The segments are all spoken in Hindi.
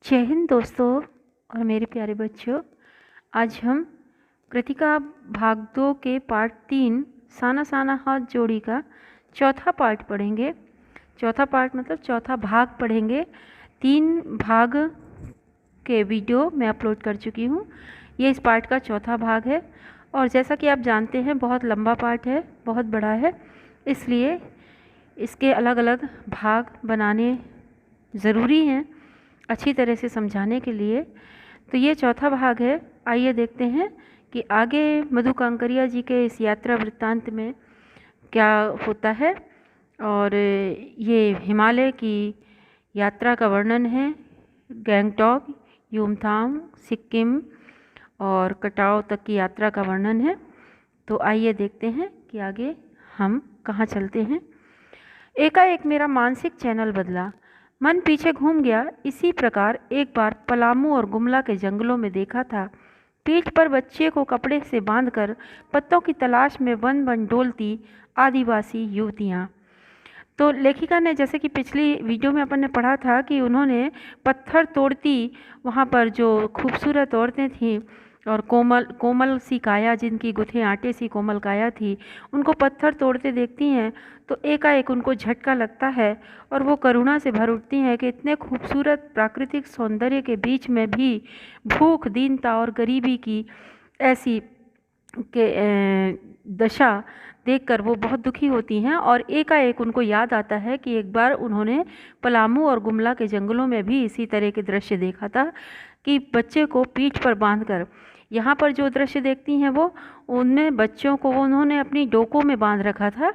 जय हिंद दोस्तों और मेरे प्यारे बच्चों। आज हम कृतिका भाग 2 के पार्ट 3 साना साना हाथ जोड़ी का चौथा पार्ट पढ़ेंगे। चौथा पार्ट मतलब चौथा भाग पढ़ेंगे। 3 भाग के वीडियो मैं अपलोड कर चुकी हूँ। ये इस पार्ट का चौथा भाग है और जैसा कि आप जानते हैं बहुत लंबा पार्ट है, बहुत बड़ा है, इसलिए इसके अलग अलग भाग बनाने ज़रूरी हैं अच्छी तरह से समझाने के लिए। तो ये चौथा भाग है। आइए देखते हैं कि आगे मधु कांकरिया जी के इस यात्रा वृत्तांत में क्या होता है। और ये हिमालय की यात्रा का वर्णन है। गैंगटॉक, युमथांग, सिक्किम और कटाव तक की यात्रा का वर्णन है। तो आइए देखते हैं कि आगे हम कहाँ चलते हैं। एकाएक मेरा मानसिक चैनल बदला, मन पीछे घूम गया। इसी प्रकार एक बार पलामू और गुमला के जंगलों में देखा था। पीठ पर बच्चे को कपड़े से बांधकर पत्तों की तलाश में वन वन डोलती आदिवासी युवतियाँ। तो लेखिका ने, जैसे कि पिछली वीडियो में अपन ने पढ़ा था कि उन्होंने पत्थर तोड़ती वहाँ पर जो खूबसूरत औरतें थीं और कोमल कोमल सी काया, जिनकी गुथे आटे सी कोमल काया थी, उनको पत्थर तोड़ते देखती हैं तो एकाएक उनको झटका लगता है और वो करुणा से भर उठती हैं कि इतने खूबसूरत प्राकृतिक सौंदर्य के बीच में भी भूख, दीनता और गरीबी की ऐसी के दशा देखकर वो बहुत दुखी होती हैं। और एकाएक उनको याद आता है कि एक बार उन्होंने पलामू और गुमला के जंगलों में भी इसी तरह के दृश्य देखा था कि बच्चे को पीठ पर बांधकर, यहाँ पर जो दृश्य देखती हैं वो, उनमें बच्चों को उन्होंने अपनी डोकों में बांध रखा था।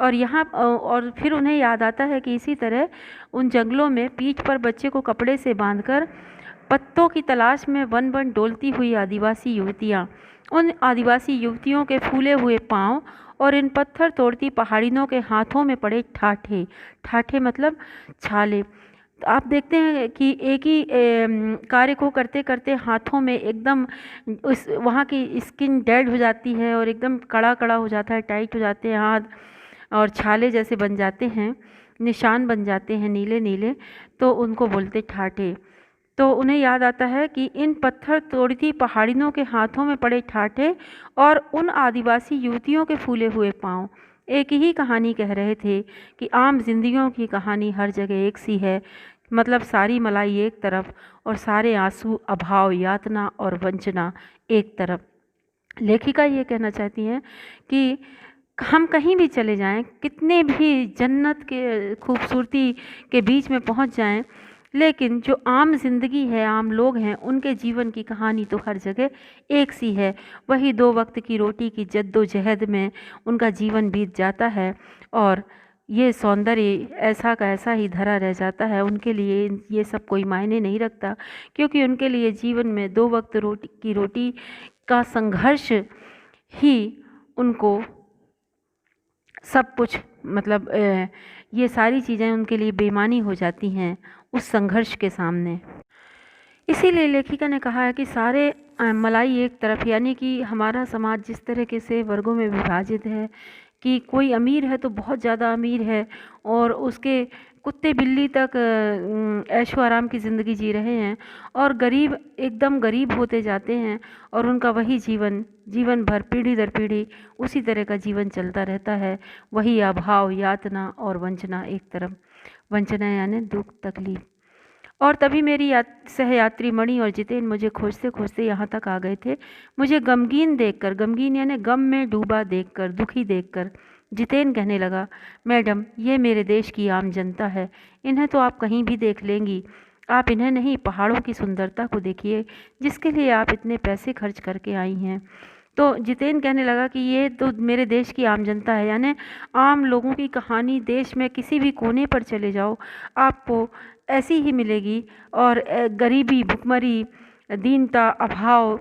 और यहाँ और फिर उन्हें याद आता है कि इसी तरह उन जंगलों में पीठ पर बच्चे को कपड़े से बांधकर पत्तों की तलाश में वन वन डोलती हुई आदिवासी युवतियाँ, उन आदिवासी युवतियों के फूले हुए पाँव और इन पत्थर तोड़ती पहाड़ियों के हाथों में पड़े ठाठे, ठाठे मतलब छाले। तो आप देखते हैं कि एक ही कार्य को करते करते हाथों में एकदम उस वहाँ की स्किन डेड हो जाती है और एकदम कड़ा कड़ा हो जाता है, टाइट हो जाते हैं हाथ और छाले जैसे बन जाते हैं, निशान बन जाते हैं नीले नीले, तो उनको बोलते ठाठे। तो उन्हें याद आता है कि इन पत्थर तोड़ती पहाड़ियों के हाथों में पड़े ठाठे और उन आदिवासी युवतियों के फूले हुए पाँव एक ही कहानी कह रहे थे कि आम जिंदगियों की कहानी हर जगह एक सी है। मतलब सारी मलाई एक तरफ और सारे आंसू, अभाव, यातना और वंचना एक तरफ। लेखिका ये कहना चाहती हैं कि हम कहीं भी चले जाएं, कितने भी जन्नत के खूबसूरती के बीच में पहुंच जाएं, लेकिन जो आम जिंदगी है, आम लोग हैं, उनके जीवन की कहानी तो हर जगह एक सी है। वही 2 वक्त की रोटी की जद्दोजहद में उनका जीवन बीत जाता है और ये सौंदर्य ऐसा का ऐसा ही धरा रह जाता है। उनके लिए ये सब कोई मायने नहीं रखता, क्योंकि उनके लिए जीवन में 2 वक्त की रोटी का संघर्ष ही उनको सब कुछ, मतलब ये सारी चीज़ें उनके लिए बेमानी हो जाती हैं उस संघर्ष के सामने। इसीलिए लेखिका ने कहा है कि सारे मलाई एक तरफ, यानी कि हमारा समाज जिस तरीके से वर्गों में विभाजित है कि कोई अमीर है तो बहुत ज़्यादा अमीर है और उसके कुत्ते बिल्ली तक ऐशो आराम की ज़िंदगी जी रहे हैं, और गरीब एकदम गरीब होते जाते हैं और उनका वही जीवन भर पीढ़ी दर पीढ़ी उसी तरह का जीवन चलता रहता है। वही अभाव, यातना और वंचना एक तरफ। वंचना यानी दुख, तकलीफ। और तभी मेरी सहयात्री मणि और जितेन मुझे खोजते खोजते यहाँ तक आ गए थे। मुझे गमगीन देखकर, गमगीन यानी गम में डूबा देखकर, दुखी देखकर जितेन कहने लगा, मैडम ये मेरे देश की आम जनता है, इन्हें तो आप कहीं भी देख लेंगी। आप इन्हें नहीं, पहाड़ों की सुंदरता को देखिए जिसके लिए आप इतने पैसे खर्च करके आई हैं। तो जितेन कहने लगा कि ये तो मेरे देश की आम जनता है, यानी आम लोगों की कहानी देश में किसी भी कोने पर चले जाओ आपको ऐसी ही मिलेगी। और गरीबी, भुखमरी, दीनता, अभाव,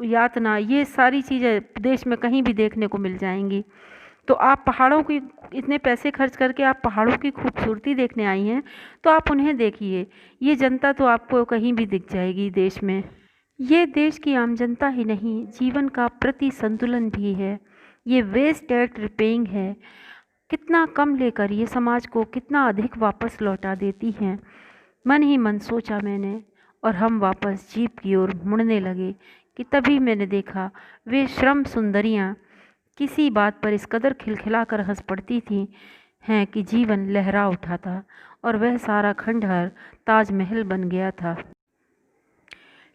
यातना, ये सारी चीज़ें देश में कहीं भी देखने को मिल जाएंगी। तो आप पहाड़ों की, इतने पैसे खर्च करके आप पहाड़ों की खूबसूरती देखने आई हैं, तो आप उन्हें देखिए। ये जनता तो आपको कहीं भी दिख जाएगी देश में। ये देश की आम जनता ही नहीं, जीवन का प्रति संतुलन भी है। ये वेस्ट एट रिपेइंग है। कितना कम लेकर ये समाज को कितना अधिक वापस लौटा देती हैं। मन ही मन सोचा मैंने और हम वापस जीप की ओर मुड़ने लगे कि तभी मैंने देखा वे श्रम सुंदरियाँ किसी बात पर इस कदर खिलखिलाकर हंस पड़ती थीं हैं कि जीवन लहरा उठा था और वह सारा खंडहर ताजमहल बन गया था।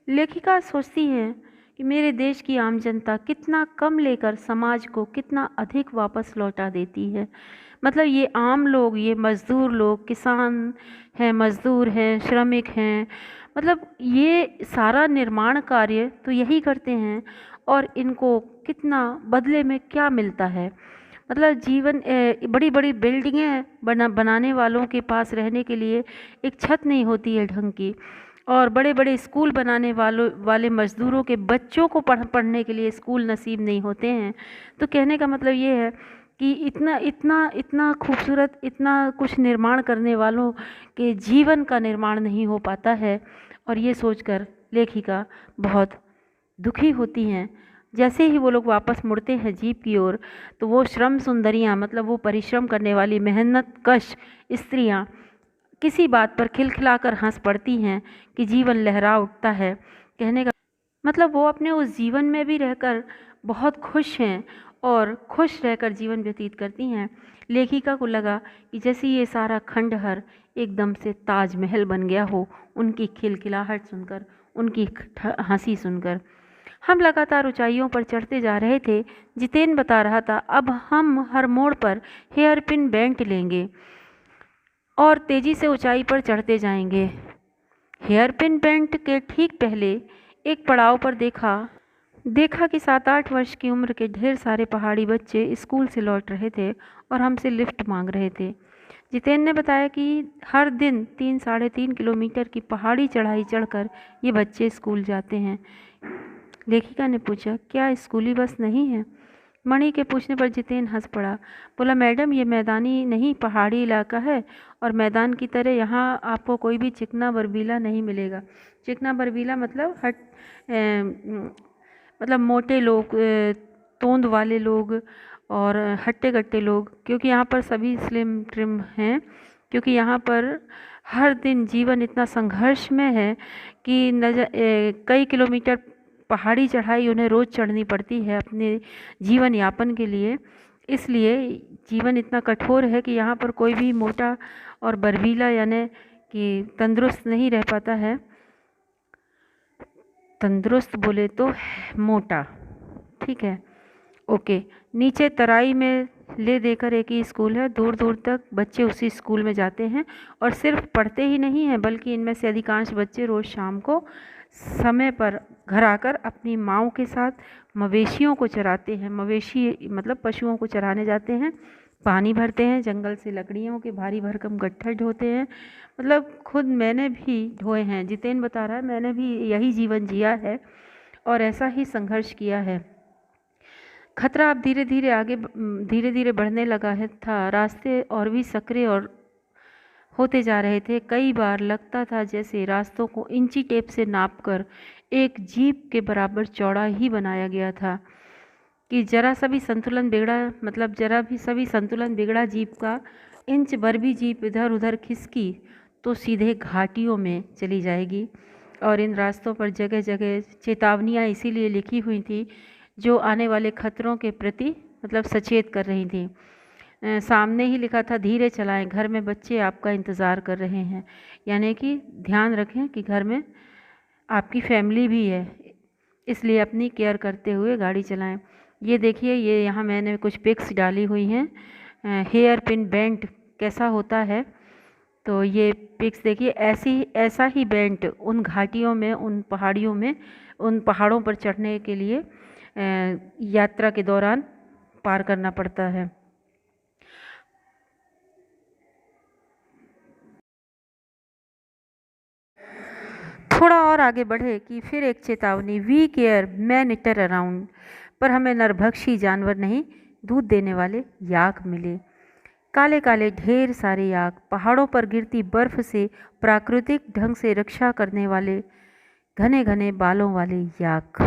लेखिका सोचती है कि मेरे देश की आम जनता कितना कम लेकर समाज को कितना अधिक वापस लौटा देती है। मतलब ये आम लोग, ये मज़दूर लोग, किसान हैं, मज़दूर हैं, श्रमिक हैं, मतलब ये सारा निर्माण कार्य तो यही करते हैं और इनको कितना बदले में क्या मिलता है। मतलब जीवन बड़ी बड़ी बिल्डिंगें बनाने वालों के पास रहने के लिए एक छत नहीं होती है ढंग की, और बड़े बड़े स्कूल बनाने वाले मज़दूरों के बच्चों को पढ़ने के लिए स्कूल नसीब नहीं होते हैं। तो कहने का मतलब ये है कि इतना इतना इतना खूबसूरत, इतना कुछ निर्माण करने वालों के जीवन का निर्माण नहीं हो पाता है। और ये सोचकर लेखिका बहुत दुखी होती हैं। जैसे ही वो लोग वापस मुड़ते हैं जीप की ओर, तो वो श्रम सुंदरियाँ, मतलब वो परिश्रम करने वाली मेहनत कश स्त्रियाँ किसी बात पर खिलखिलाकर हंस पड़ती हैं कि जीवन लहरा उठता है। कहने का मतलब वो अपने उस जीवन में भी रहकर बहुत खुश हैं और खुश रहकर जीवन व्यतीत करती हैं। लेखिका को लगा कि जैसे ये सारा खंडहर एकदम से ताजमहल बन गया हो, उनकी खिलखिलाहट सुनकर, उनकी हंसी सुनकर। हम लगातार ऊंचाइयों पर चढ़ते जा रहे थे। जितेन बता रहा था, अब हम हर मोड़ पर हेयर पिन बेंट लेंगे और तेज़ी से ऊंचाई पर चढ़ते जाएंगे। हेयर पिन बेंट के ठीक पहले एक पड़ाव पर देखा कि 7-8 वर्ष की उम्र के ढेर सारे पहाड़ी बच्चे स्कूल से लौट रहे थे और हमसे लिफ्ट मांग रहे थे। जितेन ने बताया कि हर दिन 3-3.5 किलोमीटर की पहाड़ी चढ़ाई चढ़कर ये बच्चे स्कूल जाते हैं। लेखिका ने पूछा, क्या स्कूली बस नहीं है? मणि के पूछने पर जितेन हंस पड़ा। बोला, मैडम ये मैदानी नहीं पहाड़ी इलाका है और मैदान की तरह यहाँ आपको कोई भी चिकना बर्फीला नहीं मिलेगा। चिकना बर्फीला मतलब मतलब मोटे लोग, तोंद वाले लोग और हट्टे कट्टे लोग, क्योंकि यहाँ पर सभी स्लिम ट्रिम हैं। क्योंकि यहाँ पर हर दिन जीवन इतना संघर्ष में है कि कई किलोमीटर पहाड़ी चढ़ाई उन्हें रोज़ चढ़नी पड़ती है अपने जीवन यापन के लिए। इसलिए जीवन इतना कठोर है कि यहाँ पर कोई भी मोटा और बर्फीला यानी कि तंदुरुस्त नहीं रह पाता है। तंदुरुस्त बोले तो मोटा, ठीक है, ओके। नीचे तराई में ले देकर एक ही स्कूल है। दूर दूर तक बच्चे उसी स्कूल में जाते हैं और सिर्फ पढ़ते ही नहीं हैं, बल्कि इनमें से अधिकांश बच्चे रोज़ शाम को समय पर घर आकर अपनी माँओं के साथ मवेशियों को चराते हैं। मवेशी मतलब पशुओं को चराने जाते हैं, पानी भरते हैं, जंगल से लकड़ियों के भारी भरकम गट्ठर ढोते हैं। मतलब खुद मैंने भी ढोए हैं। जितेन बता रहा है, मैंने भी यही जीवन जिया है और ऐसा ही संघर्ष किया है। खतरा अब धीरे धीरे बढ़ने लगा था। रास्ते और भी संकरे और होते जा रहे थे। कई बार लगता था जैसे रास्तों को इंची टेप से नापकर एक जीप के बराबर चौड़ा ही बनाया गया था कि जरा सा भी संतुलन बिगड़ा जीप का, इंच भर भी जीप इधर उधर खिसकी तो सीधे घाटियों में चली जाएगी। और इन रास्तों पर जगह जगह चेतावनियाँ इसीलिए लिखी हुई थी जो आने वाले खतरों के प्रति मतलब सचेत कर रही थी। सामने ही लिखा था, धीरे चलाएं, घर में बच्चे आपका इंतज़ार कर रहे हैं। यानी कि ध्यान रखें कि घर में आपकी फैमिली भी है, इसलिए अपनी केयर करते हुए गाड़ी चलाएं। ये देखिए, ये यहाँ मैंने कुछ पिक्स डाली हुई हैं हेयर पिन बेंट कैसा होता है। तो ये पिक्स देखिए, ऐसा ही बेंट उन घाटियों में, उन पहाड़ियों में, उन पहाड़ों पर चढ़ने के लिए यात्रा के दौरान पार करना पड़ता है। थोड़ा और आगे बढ़े कि फिर एक चेतावनी, we care man eater around. पर हमें नरभक्षी जानवर नहीं, दूध देने वाले याक मिले। काले काले ढेर सारे याक, पहाड़ों पर गिरती बर्फ से प्राकृतिक ढंग से रक्षा करने वाले घने घने बालों वाले याक।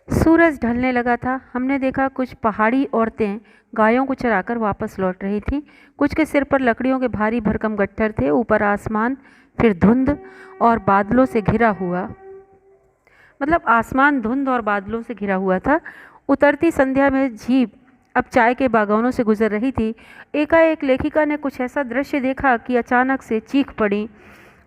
सूरज ढलने लगा था। हमने देखा कुछ पहाड़ी औरतें गायों को चराकर वापस लौट रही थीं। कुछ के सिर पर लकड़ियों के भारी भरकम गट्ठर थे। ऊपर आसमान फिर धुंध और बादलों से घिरा हुआ, मतलब आसमान धुंध और बादलों से घिरा हुआ था। उतरती संध्या में जीप अब चाय के बागानों से गुजर रही थी। एकाएक लेखिका ने कुछ ऐसा दृश्य देखा कि अचानक से चीख पड़ी।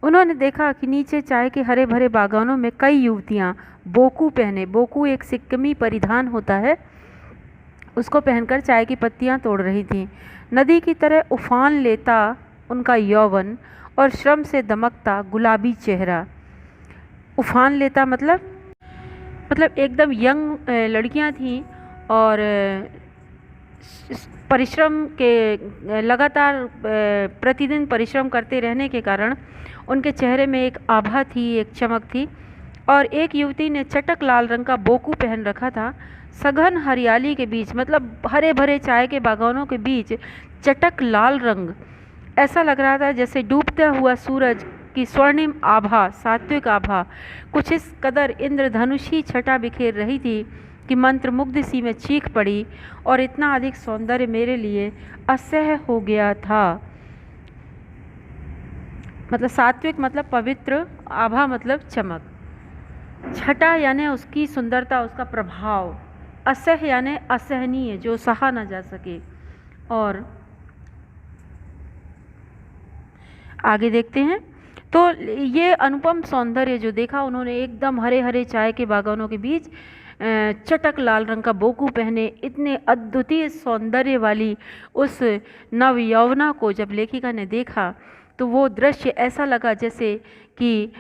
उन्होंने देखा कि नीचे चाय के हरे भरे बागानों में कई युवतियां बोकू पहने, बोकू एक सिक्किमी परिधान होता है, उसको पहनकर चाय की पत्तियां तोड़ रही थीं। नदी की तरह उफान लेता उनका यौवन और श्रम से दमकता गुलाबी चेहरा। उफान लेता मतलब एकदम यंग लड़कियां थीं और परिश्रम के लगातार प्रतिदिन परिश्रम करते रहने के कारण उनके चेहरे में एक आभा थी, एक चमक थी। और एक युवती ने चटक लाल रंग का बोकू पहन रखा था। सघन हरियाली के बीच, मतलब हरे भरे चाय के बागानों के बीच चटक लाल रंग, ऐसा लग रहा था जैसे डूबता हुआ सूरज की स्वर्णिम आभा, सात्विक आभा कुछ इस कदर इंद्रधनुषी छटा बिखेर रही थी कि मंत्रमुग्ध सी में चीख पड़ी, और इतना अधिक सौंदर्य मेरे लिए असह्य हो गया था। मतलब सात्विक मतलब पवित्र, आभा मतलब चमक, छटा यानी उसकी सुंदरता, उसका प्रभाव, असह्य यानी असहनीय, जो सहा न जा सके। और आगे देखते हैं तो ये अनुपम सौंदर्य जो देखा उन्होंने, एकदम हरे हरे चाय के बागानों के बीच चटक लाल रंग का बोकू पहने इतने अद्वितीय सौंदर्य वाली उस नव यौवना को जब लेखिका ने देखा तो वो दृश्य ऐसा लगा जैसे कि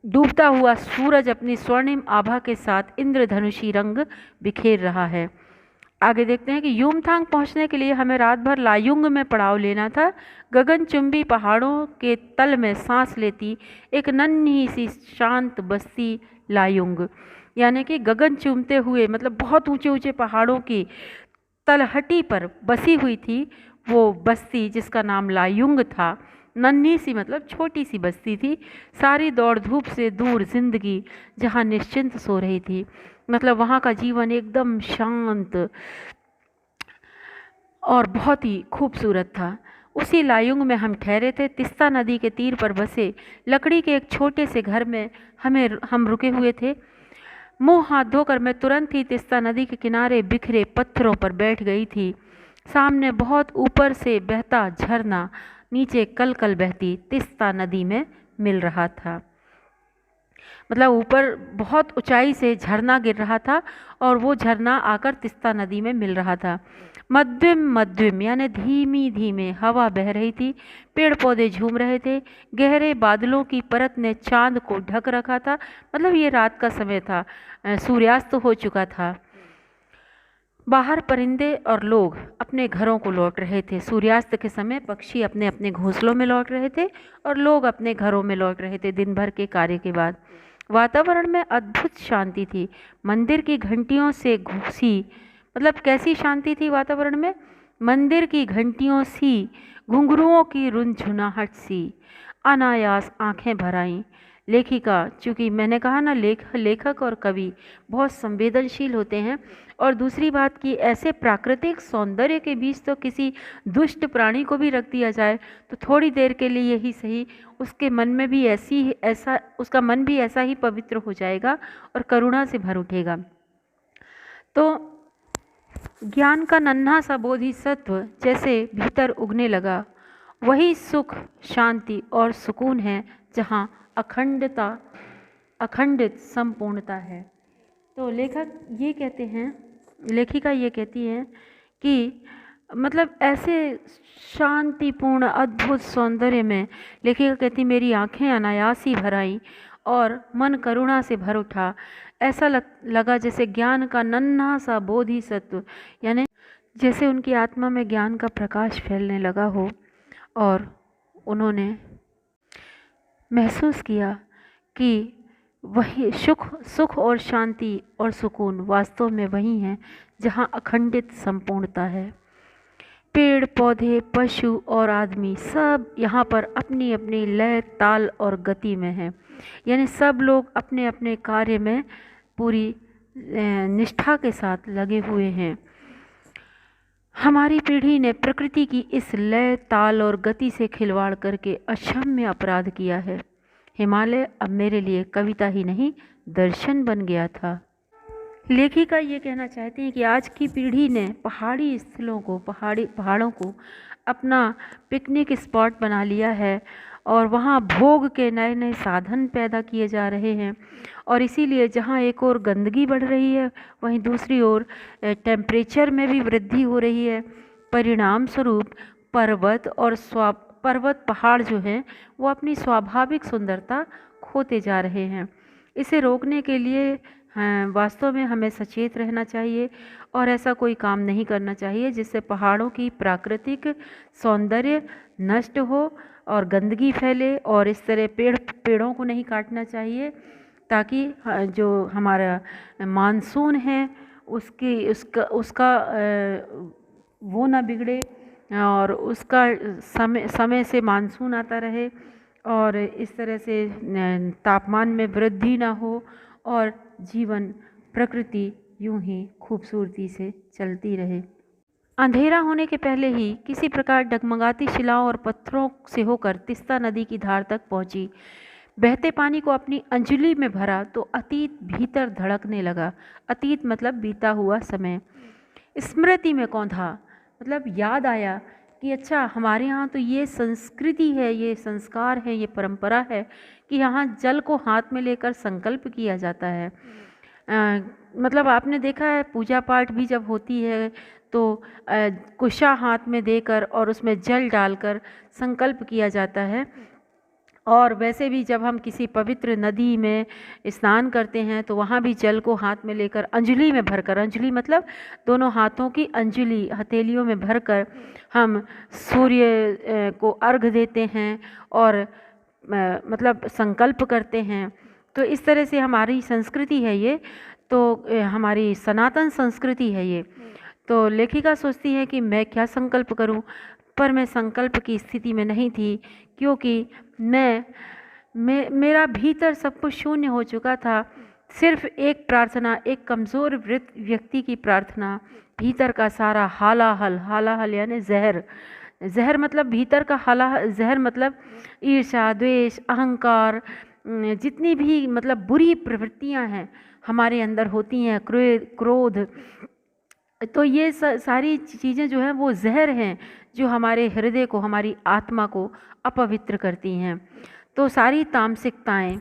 डूबता हुआ सूरज अपनी स्वर्णिम आभा के साथ इंद्रधनुषी रंग बिखेर रहा है। आगे देखते हैं कि यूमथांग पहुंचने के लिए हमें रात भर लायुंग में पड़ाव लेना था। गगनचुंबी पहाड़ों के तल में सांस लेती एक नन्ही सी शांत बस्ती लायुंग, यानी कि गगन चूमते हुए, मतलब बहुत ऊंचे ऊंचे पहाड़ों की तलहटी पर बसी हुई थी वो बस्ती जिसका नाम लायुंग था। नन्ही सी मतलब छोटी सी बस्ती थी, सारी दौड़ धूप से दूर जिंदगी जहाँ निश्चिंत सो रही थी। मतलब वहाँ का जीवन एकदम शांत और बहुत ही खूबसूरत था। उसी लायुंग में हम ठहरे थे। तिस्ता नदी के तीर पर बसे लकड़ी के एक छोटे से घर में हम रुके हुए थे। मुंह हाथ धोकर मैं तुरंत ही तिस्ता नदी के किनारे बिखरे पत्थरों पर बैठ गई थी। सामने बहुत ऊपर से बहता झरना नीचे कल कल बहती तिस्ता नदी में मिल रहा था। मतलब ऊपर बहुत ऊंचाई से झरना गिर रहा था और वो झरना आकर तिस्ता नदी में मिल रहा था। मध्यम मध्यम यानी धीमी धीमे हवा बह रही थी, पेड़ पौधे झूम रहे थे, गहरे बादलों की परत ने चांद को ढक रखा था। मतलब ये रात का समय था, सूर्यास्त हो चुका था। बाहर परिंदे और लोग अपने घरों को लौट रहे थे। सूर्यास्त के समय पक्षी अपने अपने घोंसलों में लौट रहे थे और लोग अपने घरों में लौट रहे थे दिन भर के कार्य के बाद। वातावरण में अद्भुत शांति थी। मंदिर की घंटियों से घुसी, मतलब कैसी शांति थी वातावरण में? मंदिर की घंटियों सी, घुंघरुओं की रुनझुनाहट सी। अनायास आंखें भर आईं। लेखिका, चूँकि मैंने कहा ना लेखक और कवि बहुत संवेदनशील होते हैं, और दूसरी बात कि ऐसे प्राकृतिक सौंदर्य के बीच तो किसी दुष्ट प्राणी को भी रख दिया जाए तो थोड़ी देर के लिए ही सही उसके मन में भी उसका मन भी ऐसा ही पवित्र हो जाएगा और करुणा से भर उठेगा। तो ज्ञान का नन्हा सा बोधिसत्व जैसे भीतर उगने लगा। वही सुख, शांति और सुकून है जहाँ अखंडित संपूर्णता है। तो लेखिका ये कहती हैं कि मतलब ऐसे शांतिपूर्ण अद्भुत सौंदर्य में लेखिका कहती मेरी आंखें अनायास ही भर आईं और मन करुणा से भर उठा। ऐसा लगा जैसे ज्ञान का नन्हा सा बोधिसत्व, यानी जैसे उनकी आत्मा में ज्ञान का प्रकाश फैलने लगा हो और उन्होंने महसूस किया कि वही सुख और शांति और सुकून वास्तव में वही है जहाँ अखंडित संपूर्णता है। पेड़ पौधे, पशु और आदमी सब यहाँ पर अपनी अपनी लय, ताल और गति में हैं। यानी सब लोग अपने अपने कार्य में पूरी निष्ठा के साथ लगे हुए हैं। हमारी पीढ़ी ने प्रकृति की इस लय, ताल और गति से खिलवाड़ करके अक्षम्य अपराध किया है। हिमालय अब मेरे लिए कविता ही नहीं, दर्शन बन गया था। लेखिका ये कहना चाहती हैं कि आज की पीढ़ी ने पहाड़ी स्थलों को, पहाड़ों को अपना पिकनिक स्पॉट बना लिया है और वहाँ भोग के नए नए साधन पैदा किए जा रहे हैं। और इसीलिए जहाँ एक ओर गंदगी बढ़ रही है, वहीं दूसरी ओर टेम्परेचर में भी वृद्धि हो रही है। परिणाम स्वरूप पर्वत पहाड़ जो हैं वो अपनी स्वाभाविक सुंदरता खोते जा रहे हैं। इसे रोकने के लिए वास्तव में हमें सचेत रहना चाहिए और ऐसा कोई काम नहीं करना चाहिए जिससे पहाड़ों की प्राकृतिक सौंदर्य नष्ट हो और गंदगी फैले। और इस तरह पेड़ों को नहीं काटना चाहिए ताकि जो हमारा मानसून है उसका वो ना बिगड़े और उसका समय से मानसून आता रहे और इस तरह से तापमान में वृद्धि ना हो और जीवन प्रकृति यूं ही खूबसूरती से चलती रहे। अंधेरा होने के पहले ही किसी प्रकार डगमगाती शिलाओं और पत्थरों से होकर तिस्ता नदी की धार तक पहुंची। बहते पानी को अपनी अंजलि में भरा तो अतीत भीतर धड़कने लगा। अतीत मतलब बीता हुआ समय। स्मृति में कौंधा मतलब याद आया कि अच्छा, हमारे यहाँ तो ये संस्कृति है, ये संस्कार है, ये परंपरा है कि यहाँ जल को हाथ में लेकर संकल्प किया जाता है। मतलब आपने देखा है पूजा पाठ भी जब होती है तो कुशा हाथ में देकर और उसमें जल डालकर संकल्प किया जाता है। और वैसे भी जब हम किसी पवित्र नदी में स्नान करते हैं तो वहाँ भी जल को हाथ में लेकर अंजलि में भरकर, अंजलि मतलब दोनों हाथों की अंजलि हथेलियों में भरकर हम सूर्य को अर्घ देते हैं और मतलब संकल्प करते हैं। तो इस तरह से हमारी संस्कृति है ये, तो हमारी सनातन संस्कृति है ये। तो लेखिका सोचती है कि मैं क्या संकल्प करूं, पर मैं संकल्प की स्थिति में नहीं थी क्योंकि मेरा भीतर सब कुछ शून्य हो चुका था। सिर्फ एक प्रार्थना, एक कमज़ोर व्यक्ति की प्रार्थना, भीतर का सारा हालाहल यानी जहर मतलब भीतर का जहर मतलब ईर्ष्या, द्वेष, अहंकार, जितनी भी मतलब बुरी प्रवृत्तियां हैं हमारे अंदर होती हैं, क्रोध, तो ये सारी चीज़ें जो हैं वो जहर हैं जो हमारे हृदय को, हमारी आत्मा को अपवित्र करती हैं। तो सारी तामसिकताएं,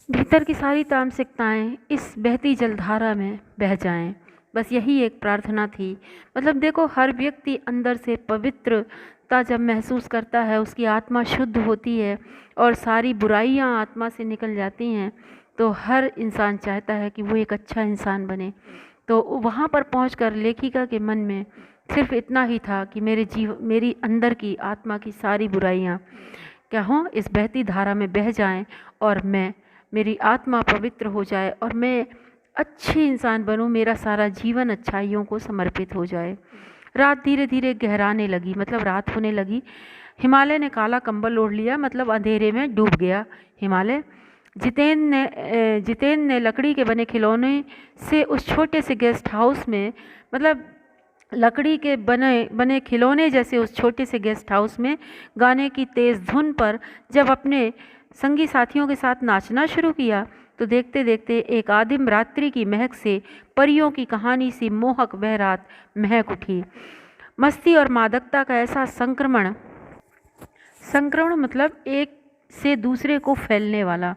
भीतर की सारी तामसिकताएं इस बहती जलधारा में बह जाएं। बस यही एक प्रार्थना थी। मतलब देखो, हर व्यक्ति अंदर से पवित्रता जब महसूस करता है, उसकी आत्मा शुद्ध होती है और सारी बुराइयां आत्मा से निकल जाती हैं, तो हर इंसान चाहता है कि वो एक अच्छा इंसान बने। तो वहाँ पर पहुंचकर लेखिका के मन में सिर्फ इतना ही था कि मेरी अंदर की आत्मा की सारी बुराइयाँ क्या हों, इस बहती धारा में बह जाएं और मेरी आत्मा पवित्र हो जाए और मैं अच्छी इंसान बनूं, मेरा सारा जीवन अच्छाइयों को समर्पित हो जाए। रात धीरे धीरे गहराने लगी, मतलब रात होने लगी। हिमालय ने काला कंबल ओढ़ लिया, मतलब अंधेरे में डूब गया हिमालय। जितेन ने लकड़ी के बने खिलौने से उस छोटे से गेस्ट हाउस में, मतलब लकड़ी के बने खिलौने जैसे उस छोटे से गेस्ट हाउस में गाने की तेज़ धुन पर जब अपने संगी साथियों के साथ नाचना शुरू किया तो देखते देखते एक आदिम रात्रि की महक से परियों की कहानी सी मोहक वह रात महक उठी। मस्ती और मादकता का ऐसा संक्रमण मतलब एक से दूसरे को फैलने वाला,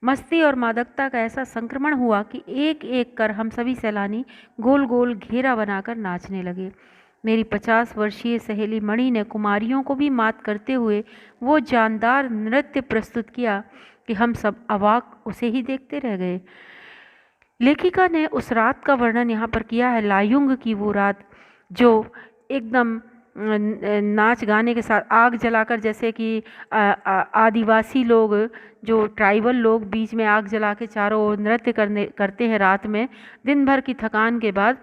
मस्ती और मादकता का ऐसा संक्रमण हुआ कि एक एक कर हम सभी सैलानी गोल गोल घेरा बनाकर नाचने लगे। मेरी 50 वर्षीय सहेली मणि ने कुमारियों को भी मात करते हुए वो जानदार नृत्य प्रस्तुत किया कि हम सब अवाक उसे ही देखते रह गए। लेखिका ने उस रात का वर्णन यहाँ पर किया है, लायुंग की वो रात जो एकदम नाच गाने के साथ आग जलाकर, जैसे कि आदिवासी लोग, जो ट्राइबल लोग बीच में आग जला के चारों ओर नृत्य करते हैं रात में, दिन भर की थकान के बाद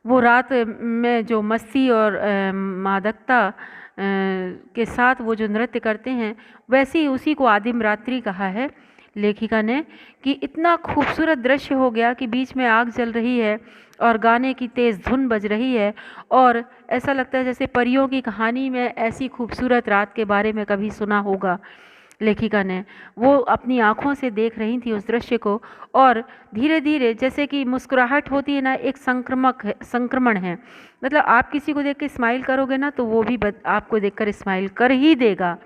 वो रात में जो मस्ती और मादकता के साथ वो जो नृत्य करते हैं, वैसे ही उसी को आदिम रात्रि कहा है। लेखिका ने कि इतना खूबसूरत दृश्य हो गया कि बीच में आग जल रही है और गाने की तेज़ धुन बज रही है और ऐसा लगता है जैसे परियों की कहानी में ऐसी खूबसूरत रात के बारे में कभी सुना होगा। लेखिका ने वो अपनी आँखों से देख रही थी उस दृश्य को और धीरे धीरे जैसे कि मुस्कुराहट होती है ना, एक संक्रमण है। मतलब आप किसी को देख के स्माइल करोगे ना तो वो भी आपको देखकर स्माइल कर ही देगा।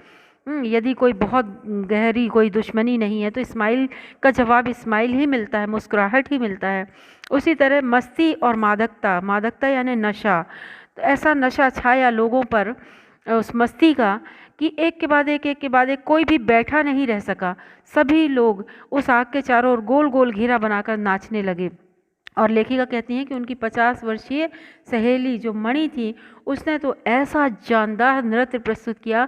यदि कोई बहुत गहरी कोई दुश्मनी नहीं है तो स्माइल का जवाब स्माइल ही मिलता है, मुस्कुराहट ही मिलता है। उसी तरह मस्ती और मादकता यानी नशा, तो ऐसा नशा छाया लोगों पर उस मस्ती का कि एक के बाद एक कोई भी बैठा नहीं रह सका। सभी लोग उस आग के चारों ओर गोल गोल घेरा बनाकर नाचने लगे। और लेखिका कहती हैं कि उनकी 50 वर्षीय सहेली जो मणि थी उसने तो ऐसा जानदार नृत्य प्रस्तुत किया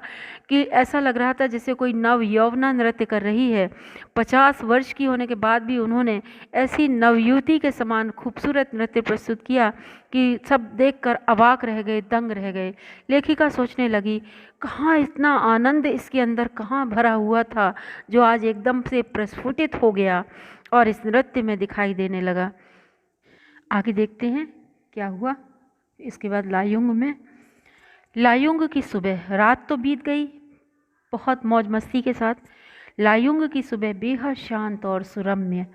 कि ऐसा लग रहा था जैसे कोई नव यौवना नृत्य कर रही है। 50 वर्ष की होने के बाद भी उन्होंने ऐसी नवयुवती के समान खूबसूरत नृत्य प्रस्तुत किया कि सब देखकर अवाक रह गए, दंग रह गए। लेखिका सोचने लगी कहाँ इतना आनंद इसके अंदर कहाँ भरा हुआ था जो आज एकदम से प्रस्फुटित हो गया और इस नृत्य में दिखाई देने लगा। आगे देखते हैं क्या हुआ इसके बाद लायुंग की सुबह। रात तो बीत गई बहुत मौज मस्ती के साथ। लायुंग की सुबह बेहद शांत और सुरम्य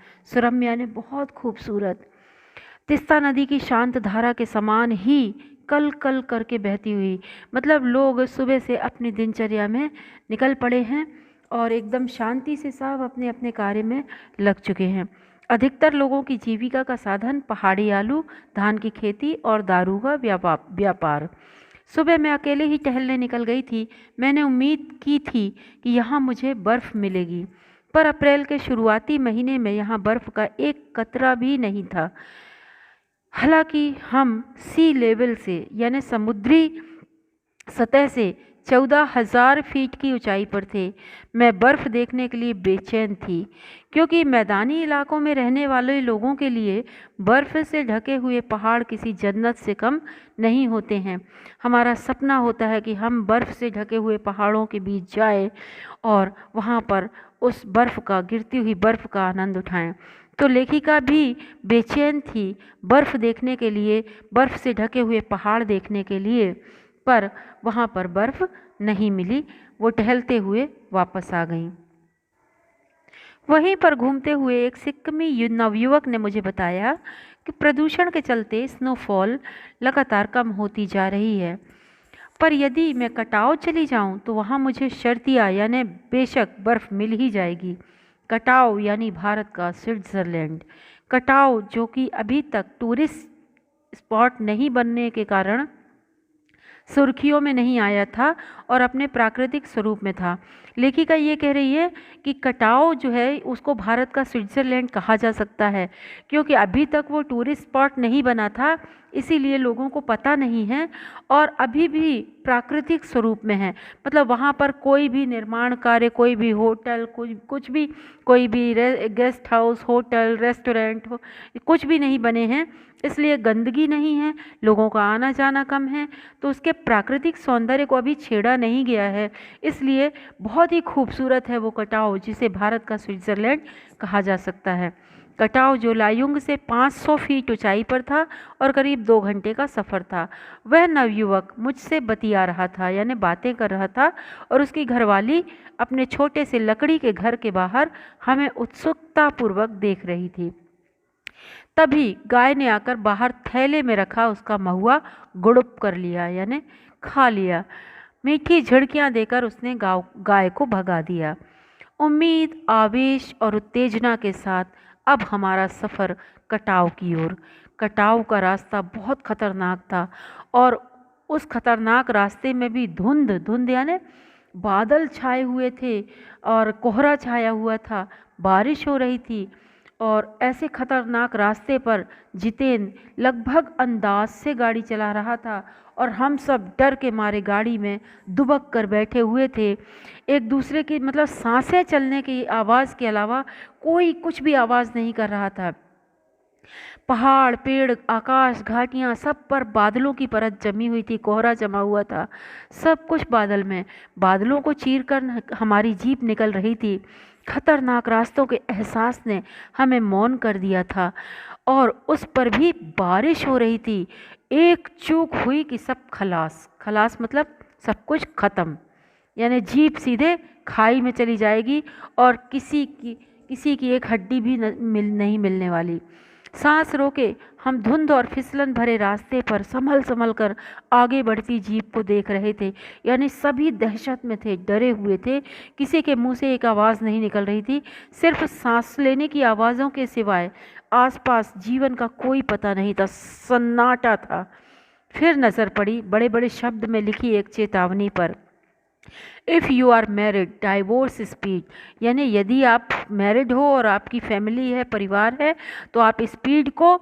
यानी बहुत खूबसूरत, तिस्ता नदी की शांत धारा के समान ही कल कल करके बहती हुई। मतलब लोग सुबह से अपनी दिनचर्या में निकल पड़े हैं और एकदम शांति से सब अपने अपने कार्य में लग चुके हैं। अधिकतर लोगों की जीविका का साधन पहाड़ी आलू, धान की खेती और दारू का व्यापार। सुबह मैं अकेले ही टहलने निकल गई थी। मैंने उम्मीद की थी कि यहाँ मुझे बर्फ़ मिलेगी, पर अप्रैल के शुरुआती महीने में यहाँ बर्फ़ का एक कतरा भी नहीं था। हालांकि हम सी लेवल से यानी समुद्री सतह से 14,000 फीट की ऊंचाई पर थे। मैं बर्फ़ देखने के लिए बेचैन थी क्योंकि मैदानी इलाकों में रहने वाले लोगों के लिए बर्फ़ से ढके हुए पहाड़ किसी जन्नत से कम नहीं होते हैं। हमारा सपना होता है कि हम बर्फ़ से ढके हुए पहाड़ों के बीच जाएं और वहाँ पर उस बर्फ़ का, गिरती हुई बर्फ़ का आनंद उठाएं। तो लेखिका भी बेचैन थी बर्फ़ देखने के लिए, बर्फ़ से ढके हुए पहाड़ देखने के लिए, पर वहाँ पर बर्फ़ नहीं मिली। वो टहलते हुए वापस आ गईं। वहीं पर घूमते हुए एक सिक्किमी नवयुवक ने मुझे बताया कि प्रदूषण के चलते स्नोफॉल लगातार कम होती जा रही है, पर यदि मैं कटाव चली जाऊं तो वहां मुझे सर्दियां यानी बेशक बर्फ़ मिल ही जाएगी। कटाव यानी भारत का स्विट्ज़रलैंड। कटाव जो कि अभी तक टूरिस्ट स्पॉट नहीं बनने के कारण सुर्खियों में नहीं आया था और अपने प्राकृतिक स्वरूप में था। लेखिका ये कह रही है कि कटाव जो है उसको भारत का स्विट्ज़रलैंड कहा जा सकता है क्योंकि अभी तक वो टूरिस्ट स्पॉट नहीं बना था, इसीलिए लोगों को पता नहीं है और अभी भी प्राकृतिक स्वरूप में है। मतलब वहाँ पर कोई भी निर्माण कार्य, कोई भी होटल, कुछ भी, कोई भी गेस्ट हाउस, होटल, रेस्टोरेंट कुछ भी नहीं बने हैं, इसलिए गंदगी नहीं है, लोगों का आना जाना कम है, तो उसके प्राकृतिक सौंदर्य को अभी छेड़ा नहीं गया है। इसलिए बहुत ही खूबसूरत है वो कटाव, जिसे भारत का स्विट्ज़रलैंड कहा जा सकता है। कटाव जो लायुंग से 500 फीट ऊंचाई पर था और करीब 2 घंटे का सफ़र था। वह नवयुवक मुझसे बतिया रहा था यानी बातें कर रहा था और उसकी घरवाली अपने छोटे से लकड़ी के घर के बाहर हमें उत्सुकतापूर्वक देख रही थी। तभी गाय ने आकर बाहर थैले में रखा उसका महुआ गुड़ुप कर लिया यानी खा लिया। मीठी झिड़कियां देकर उसने गाय को भगा दिया। उम्मीद, आवेश और उत्तेजना के साथ अब हमारा सफ़र कटाव की ओर। कटाव का रास्ता बहुत खतरनाक था और उस खतरनाक रास्ते में भी धुंध यानी बादल छाए हुए थे और कोहरा छाया हुआ था, बारिश हो रही थी और ऐसे खतरनाक रास्ते पर जितेंद्र लगभग अंदाज से गाड़ी चला रहा था और हम सब डर के मारे गाड़ी में दुबक कर बैठे हुए थे। एक दूसरे की मतलब सांसें चलने की आवाज़ के अलावा कोई कुछ भी आवाज़ नहीं कर रहा था। पहाड़, पेड़, आकाश, घाटियाँ सब पर बादलों की परत जमी हुई थी, कोहरा जमा हुआ था, सब कुछ बादल में। बादलों को चीर कर हमारी जीप निकल रही थी। खतरनाक रास्तों के एहसास ने हमें मौन कर दिया था और उस पर भी बारिश हो रही थी। एक चूक हुई कि सब खलास। खलास मतलब सब कुछ खत्म, यानी जीप सीधे खाई में चली जाएगी और किसी की एक हड्डी भी नहीं मिलने वाली। सांस रोके हम धुंध और फिसलन भरे रास्ते पर संभल संभल कर आगे बढ़ती जीप को देख रहे थे। यानी सभी दहशत में थे, डरे हुए थे। किसी के मुंह से एक आवाज़ नहीं निकल रही थी, सिर्फ सांस लेने की आवाज़ों के सिवाय आसपास जीवन का कोई पता नहीं था, सन्नाटा था। फिर नज़र पड़ी बड़े बड़े शब्द में लिखी एक चेतावनी पर, if you are married divorce speed, यानी यदि आप मैरिड हो और आपकी फैमिली है, परिवार है, तो आप स्पीड को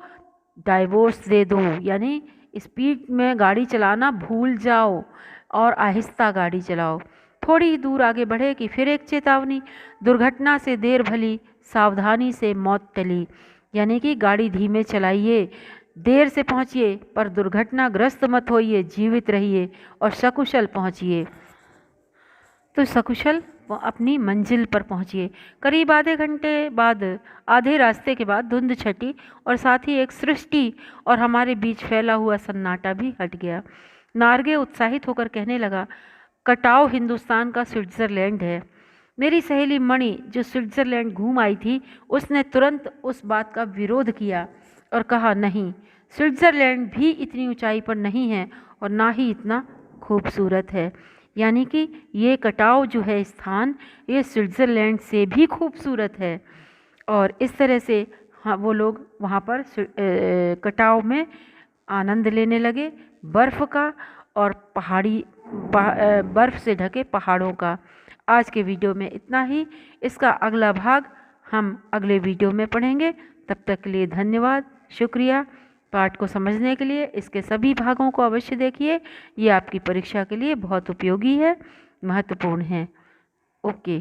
डाइवोर्स दे दो, यानी स्पीड में गाड़ी चलाना भूल जाओ और आहिस्ता गाड़ी चलाओ। थोड़ी ही दूर आगे बढ़े कि फिर एक चेतावनी, दुर्घटना से देर भली सावधानी से मौत टली, यानी कि गाड़ी धीमे चलाइए, देर से पहुंचिए पर दुर्घटनाग्रस्त मत होइए, जीवित रहिए और सकुशल पहुंचिए। तो सकुशल वो अपनी मंजिल पर पहुंचिए। करीब आधे घंटे बाद, आधे रास्ते के बाद धुंध छटी और साथ ही एक सृष्टि और हमारे बीच फैला हुआ सन्नाटा भी हट गया। नार्गे उत्साहित होकर कहने लगा, कटाव हिंदुस्तान का स्विट्ज़रलैंड है। मेरी सहेली मणि जो स्विट्ज़रलैंड घूम आई थी, उसने तुरंत उस बात का विरोध किया और कहा, नहीं, स्विट्ज़रलैंड भी इतनी ऊंचाई पर नहीं है और ना ही इतना खूबसूरत है। यानी कि ये कटाव जो है स्थान, ये स्विट्ज़रलैंड से भी खूबसूरत है। और इस तरह से हाँ, वो लोग वहाँ पर कटाव में आनंद लेने लगे, बर्फ़ का और बर्फ़ से ढके पहाड़ों का। आज के वीडियो में इतना ही। इसका अगला भाग हम अगले वीडियो में पढ़ेंगे। तब तक के लिए धन्यवाद, शुक्रिया। पाठ को समझने के लिए इसके सभी भागों को अवश्य देखिए, ये आपकी परीक्षा के लिए बहुत उपयोगी है, महत्वपूर्ण है। ओके।